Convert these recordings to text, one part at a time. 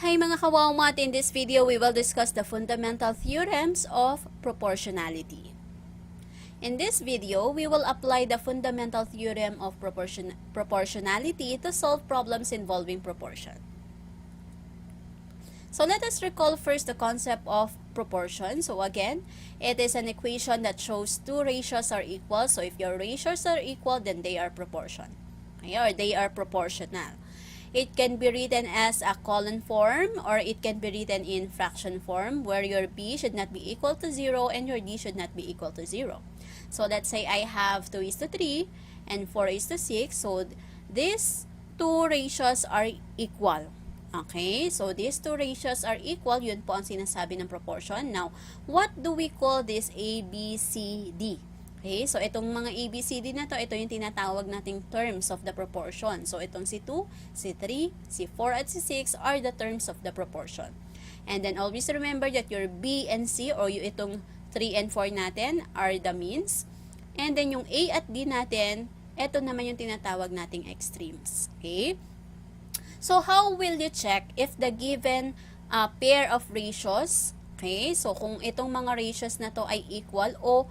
Hi mga kawawmat, in this video we will discuss the fundamental theorems of proportionality. In this video, we will apply the fundamental theorem of proportionality to solve problems involving proportion. So let us recall first the concept of proportion. So again, it is an equation that shows two ratios are equal. So if your ratios are equal, then they are proportion. Okay, or they are proportional. It can be written as a column form or it can be written in fraction form where your b should not be equal to 0 and your d should not be equal to 0. So let's say I have 2:3 and 4:6. So these two ratios are equal. Okay, so these two ratios are equal. Yun po ang sinasabi ng proportion. Now, what do we call this A, B, C, D? Okay, so itong mga A, B, C, D na to, ito yung tinatawag nating terms of the proportion. So itong C2, C3, C4, at C6 are the terms of the proportion. And then always remember that your B and C or yung itong 3 and 4 natin are the means. And then yung A at D natin, ito naman yung tinatawag nating extremes. Okay? So how will you check if the given pair of ratios, okay, so kung itong mga ratios na to ay equal o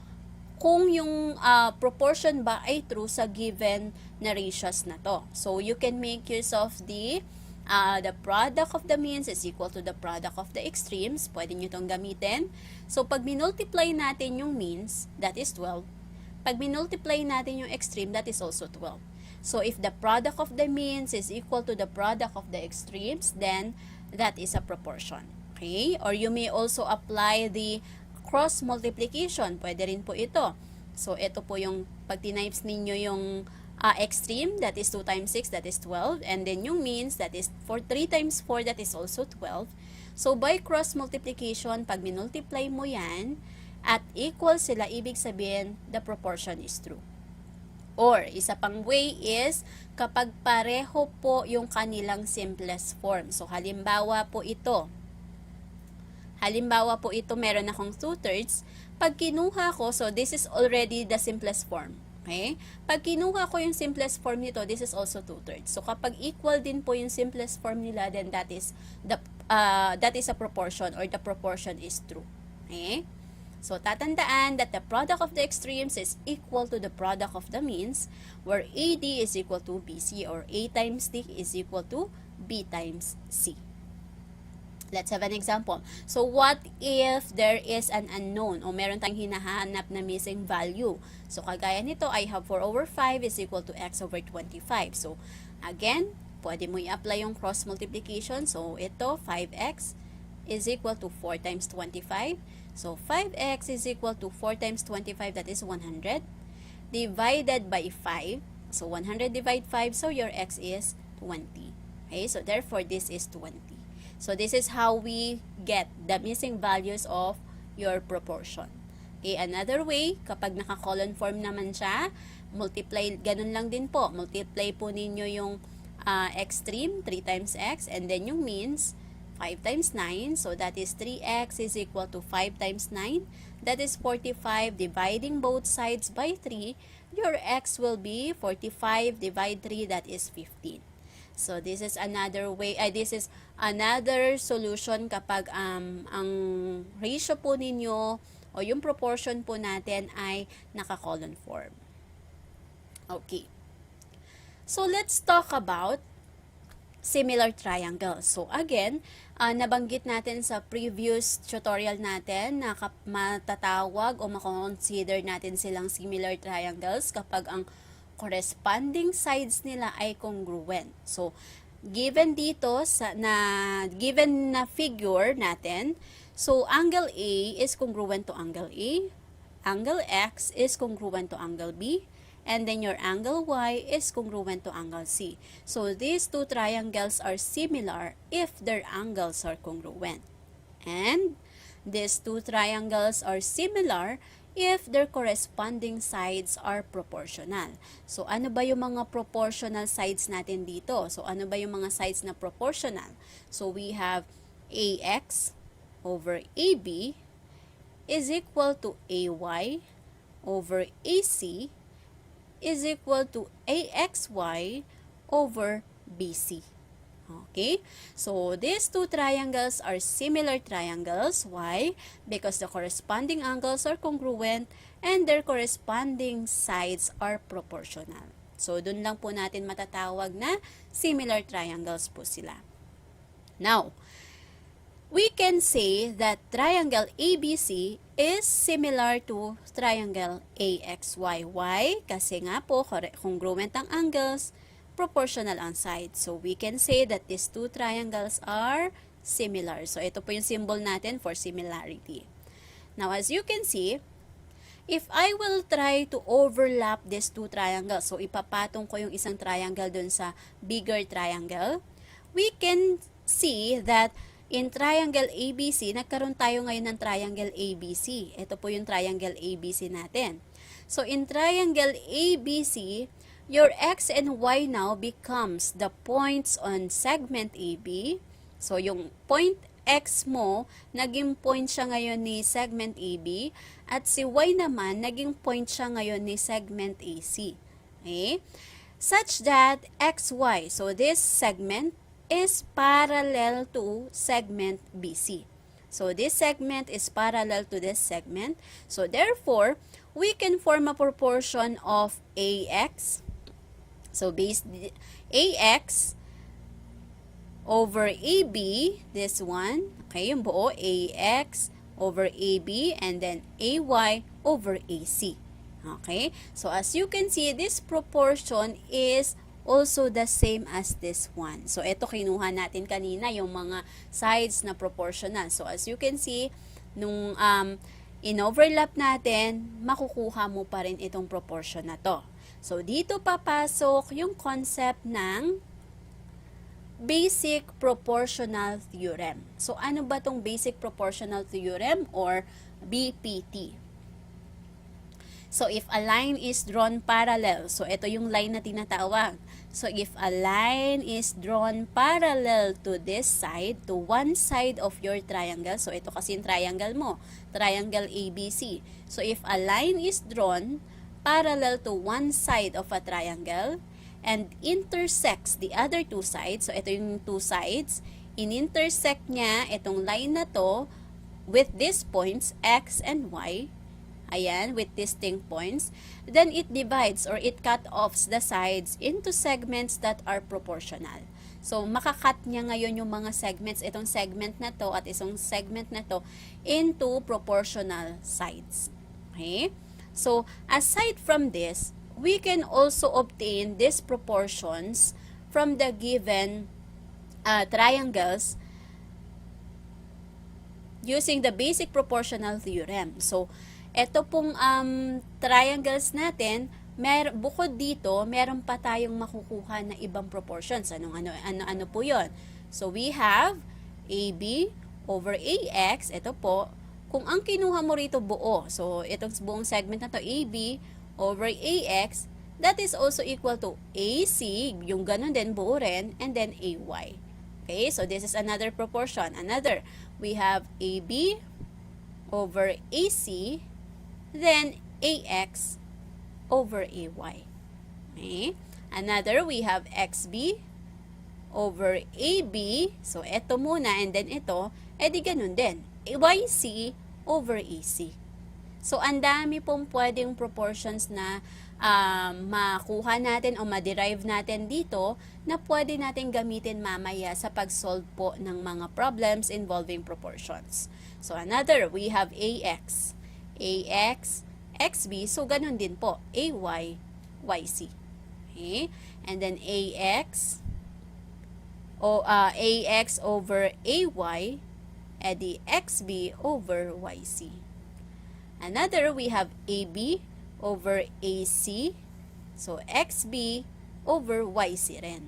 kung yung proportion ba ay true sa given na ratios na to. So you can make use of the product of the means is equal to the product of the extremes. Pwede nyo itong gamitin. So pag minultiply natin yung means, that is 12. Pag minultiply natin yung extreme, that is also 12. So if the product of the means is equal to the product of the extremes, then that is a proportion. Okay? Or you may also apply the cross multiplication. Pwede rin po ito. So ito po yung pag tinimes ninyo yung extreme, that is 2 times 6, that is 12. And then yung means, that is 3 times 4, that is also 12. So by cross multiplication, pag minultiply mo yan, at equal sila, ibig sabihin, the proportion is true. Or, isa pang way is, kapag pareho po yung kanilang simplest form. So, halimbawa po ito, meron akong 2/3. Pag kinuha ko, so this is already the simplest form. Okay? Pag kinuha ko yung simplest form nito, this is also 2/3. So, kapag equal din po yung simplest form nila, then that is a proportion or the proportion is true. Okay? So, tatandaan that the product of the extremes is equal to the product of the means, where AD is equal to BC, or A times D is equal to B times C. Let's have an example. So, what if there is an unknown o meron tayong hinahanap na missing value? So, kagaya nito, I have 4/5 is equal to x over 25. So, again, pwede mo i-apply yung cross multiplication. So, ito, 5x is equal to 4 times 25. So, 5x is equal to 4 times 25, that is 100, divided by 5. So, 100 divide 5, so your x is 20. Okay, so therefore, this is 20. So, this is how we get the missing values of your proportion. Okay, another way, kapag naka-column form naman siya, multiply, ganun lang din po. Multiply po ninyo yung extreme, 3 times x, and then yung means, 5 times 9, so that is 3x is equal to 5 times 9, that is 45, dividing both sides by 3, your x will be 45 divide 3, that is 15. So this is another way, this is another solution kapag ang ratio po ninyo o yung proportion po natin ay naka-column form. Okay. So let's talk about similar triangles. So again, nabanggit natin sa previous tutorial natin na matatawag o makonsider natin silang similar triangles kapag ang corresponding sides nila ay congruent. So, given dito given na figure natin, so angle A is congruent to angle A, angle X is congruent to angle B, and then your angle Y is congruent to angle C. So, these two triangles are similar if their angles are congruent. And these two triangles are similar if their corresponding sides are proportional. So, ano ba yung mga proportional sides natin dito? So, ano ba yung mga sides na proportional? So, we have AX over AB is equal to AY over AC is equal to AXY over BC. Okay? So, these two triangles are similar triangles. Why? Because the corresponding angles are congruent and their corresponding sides are proportional. So, dun lang po natin matatawag na similar triangles po sila. Now, we can say that triangle ABC is similar to triangle AXY. Why? Kasi nga po, congruent ang angles, proportional ang sides. So, we can say that these two triangles are similar. So, ito po yung symbol natin for similarity. Now, as you can see, if I will try to overlap these two triangles, so ipapatong ko yung isang triangle dun sa bigger triangle, we can see that in triangle ABC, nagkaroon tayo ngayon ng triangle ABC. Ito po yung triangle ABC natin. So, in triangle ABC, your X and Y now becomes the points on segment AB. So, yung point X mo, naging point siya ngayon ni segment AB. At si Y naman, naging point siya ngayon ni segment AC. Okay? Such that XY, so this segment is parallel to segment BC. So, this segment is parallel to this segment. So, therefore, we can form a proportion of AX. So, base AX over AB, this one, okay, yung buo, AX over AB, and then AY over AC. Okay? So, as you can see, this proportion is also the same as this one. So, ito kinuha natin kanina, yung mga sides na proportional. So, as you can see, nung in-overlap natin, makukuha mo pa rin itong proportion na to. So, dito papasok yung concept ng basic proportional theorem. So, ano ba tong basic proportional theorem or BPT? So, if a line is drawn parallel, so ito yung line na tinatawag. So, if a line is drawn parallel to this side, to one side of your triangle, so ito kasi yung triangle mo, triangle ABC. So, if a line is drawn parallel to one side of a triangle and intersects the other two sides, so ito yung two sides, in-intersect niya itong line na to with these points, X and Y, ayan, with distinct points, then it divides or it cut-offs the sides into segments that are proportional. So, makakat niya ngayon yung mga segments, itong segment na to at isang segment na to, into proportional sides. Okay? So, aside from this, we can also obtain these proportions from the given triangles using the basic proportional theorem. So, ito pong triangles natin, bukod dito, meron pa tayong makukuha na ibang proportions. Ano po yon? So, we have AB over AX. Ito po, kung ang kinuha mo rito buo, so itong buong segment na to, AB over AX, that is also equal to AC, yung ganun din, buo rin, and then AY. Okay, so this is another proportion. Another, we have AB over AC, then AX over AY. Okay, another, we have XB over AB, so ito muna, and then ito, edi ganun din, YC over AC. So, ang dami pong pwedeng proportions na makuha natin o ma-derive natin dito na pwede natin gamitin mamaya sa pag-solve po ng mga problems involving proportions. So, another, we have AX. AX, XB, so ganun din po, AY, YC. Okay? And then AX, AX over AY, edi XB over YC. Another, we have AB over AC. So, XB over YC rin.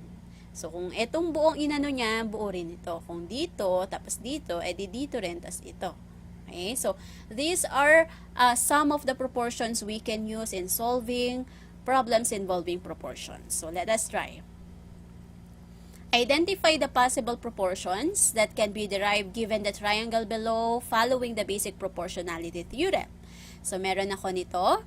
So, kung itong buong inano niya, buo rin ito. Kung dito, tapos dito, edi dito rin, tapos ito. Okay? So, these are some of the proportions we can use in solving problems involving proportions. So, let us try. Identify the possible proportions that can be derived given the triangle below following the basic proportionality theorem. So, meron ako nito.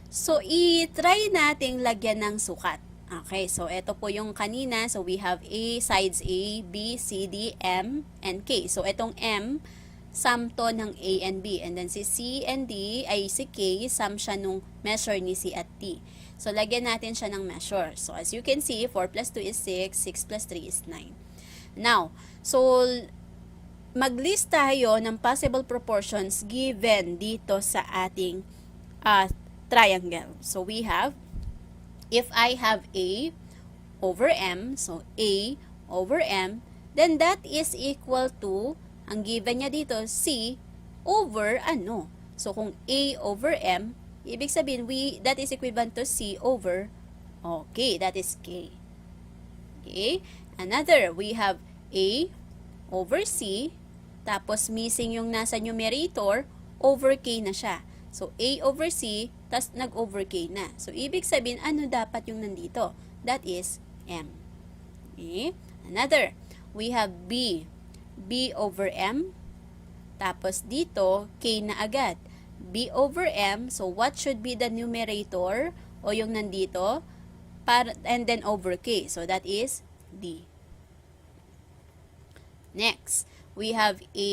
So, i-try nating lagyan ng sukat. Okay, so ito po yung kanina. So we have A, sides A, B, C, D, M, and K. So itong M, sum to ng A and B. And then si C and D, ay si K, sum siya nung measure ni C at T. So lagyan natin siya ng measure. So as you can see, 4 plus 2 is 6, 6 plus 3 is 9. Now, so mag-list tayo ng possible proportions given dito sa ating triangle. So we have, if I have A over M, so A over M, then that is equal to, ang given niya dito, C over ano? So kung A over M, ibig sabihin, that is equivalent to C over, okay, that is K. Okay? Another, we have A over C, tapos missing yung nasa numerator, over K na siya. So, A over C, tas nag-over K na. So, ibig sabihin, ano dapat yung nandito? That is M. Okay? Another, we have B. B over M. Tapos dito, K na agad. B over M. So, what should be the numerator o yung nandito? And then over K. So, that is D. Next, we have A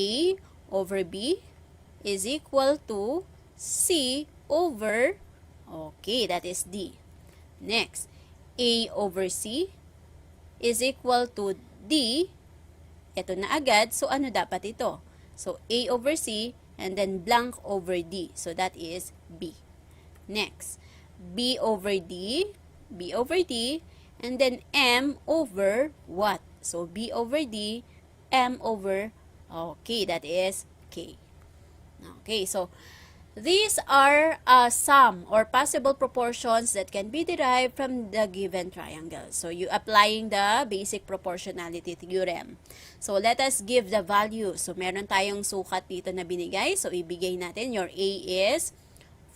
over B is equal to C over, okay, that is D. Next, A over C is equal to D. Ito na agad, so ano dapat ito? So, A over C and then blank over D. So, that is B. Next, B over D, and then M over what? So, B over D, M over, okay, that is K. Okay, so, these are some or possible proportions that can be derived from the given triangle. So, you applying the basic proportionality theorem. So, let us give the value. So, meron tayong sukat dito na binigay. So, ibigay natin. Your A is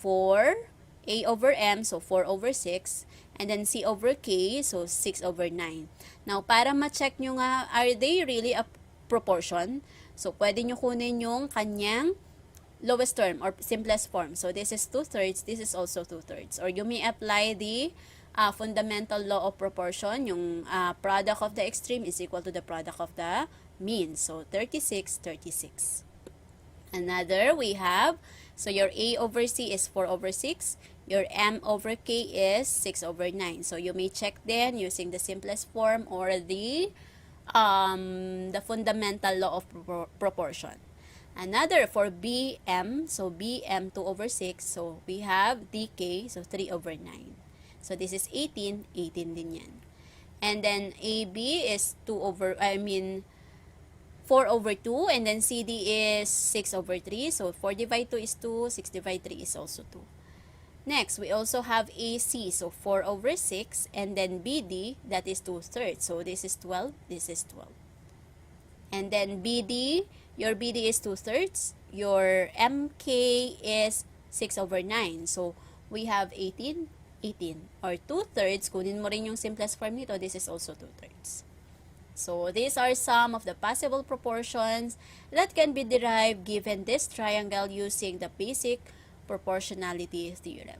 4, A over M, so 4 over 6. And then C over K, so 6 over 9. Now, para ma-check nyo nga, are they really a proportion? So, pwede nyo kunin yung kanyang lowest term or simplest form. So, this is 2/3, this is also 2/3. Or you may apply the fundamental law of proportion, yung product of the extreme is equal to the product of the mean. So, 36, 36. Another, we have, so your A over C is 4 over 6. Your M over K is 6 over 9. So, you may check then using the simplest form or the fundamental law of proportion. Another for BM, so BM 2 over 6, so we have DK, so 3 over 9. So this is 18, 18 din yan. And then AB is 4 over 2, and then CD is 6 over 3, so 4 divided 2 is 2, 6 divided 3 is also 2. Next, we also have AC, so 4 over 6, and then BD, that is 2/3, so this is 12, this is 12. And then BD, your BD is 2/3, your MK is 6 over 9. So, we have 18, 18. Or 2/3, kunin mo rin yung simplest form nito, this is also 2/3. So, these are some of the possible proportions that can be derived given this triangle using the basic proportionality theorem.